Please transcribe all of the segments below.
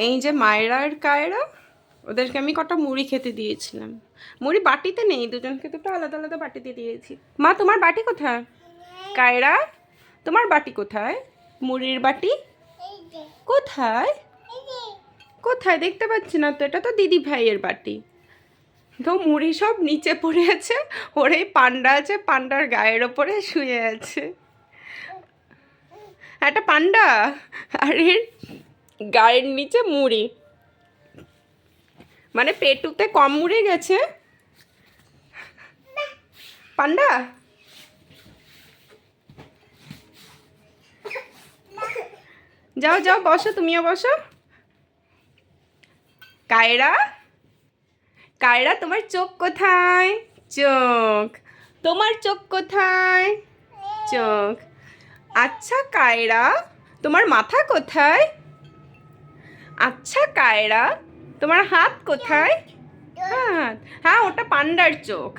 এই যে মায়েরা আর কায়েরা, ওদেরকে আমি কটা মুড়ি খেতে দিয়েছিলাম। মুড়ি বাটিতে নেই, দুজনকে দুটো আলাদা আলাদা বাটিতে দিয়েছি। মা তোমার বাটি কোথায়? কায়েরা তোমার বাটি কোথায়? মুড়ির বাটি কোথায়? কোথায় দেখতে পাচ্ছি না তো, এটা তো দিদি ভাইয়ের বাটি। তো মুড়ি সব নিচে পড়ে আছে, ওর এই পান্ডা আছে, পান্ডার গায়ের ওপরে শুয়ে আছে একটা পান্ডা, আর এর গায়ের নিচে মুড়ি, মানে পেটুতে কম মুড়ে গেছে পান্ডা। যাও যাও বসো, তুমিও বসো। কায়রা, কায়রা তোমার চোখ কোথায়? চোখ, তোমার চোখ কোথায়? চোখ। আচ্ছা কায়রা, তোমার মাথা কোথায়? আচ্ছা কায়রা, তোমার হাত কোথায়? হাত, হ্যাঁ ওটা পান্ডার চোখ।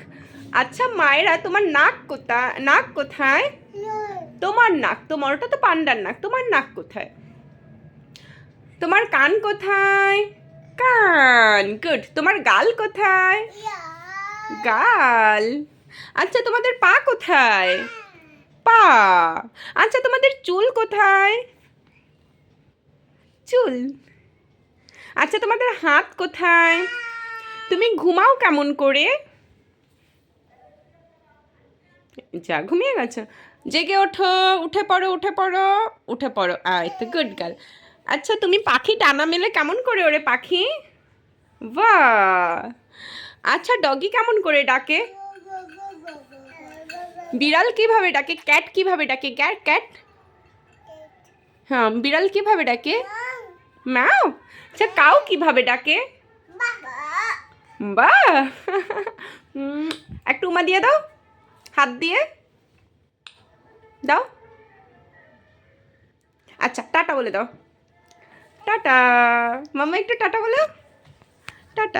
আচ্ছা মায়েরা, তোমার নাক কোথায়? নাক কোথায়? তোমার নাক, তোমার ওটা তো পান্ডার নাক, তোমার নাক কোথায়? তোমার কান কোথায়? কান, গুড। তোমার গাল কোথায়? গাল। আচ্ছা তোমাদের পা কোথায়? পা। আচ্ছা তোমাদের চুল কোথায়? চুল। আচ্ছা তোমাদের হাত কোথায়? তুমি ঘুমাও কেমন করে? যা ঘুমিয়ে গেছো, জেগে ওঠো, উঠে পড়ো, উঠে পড়ো, উঠে পড়ো, আয় তো গুড গার্ল। আচ্ছা তুমি পাখি ডানা মেলে কেমন করে ওরে পাখি? বাহ। আচ্ছা ডগি কেমন করে ডাকে? বিড়াল কিভাবে ডাকে? ক্যাট কিভাবে ডাকে? Cat cat. হ্যাঁ বিড়াল কিভাবে ডাকে? ম্যাও। আচ্ছা কাউ কিভাবে ডাকে? বাহ। একটু উমা দিয়ে দাও, হাত দিয়ে দাও। আচ্ছা টাটা বলে দাও। টাটা মাম্মা, একটু টাটা বলো। টাটা।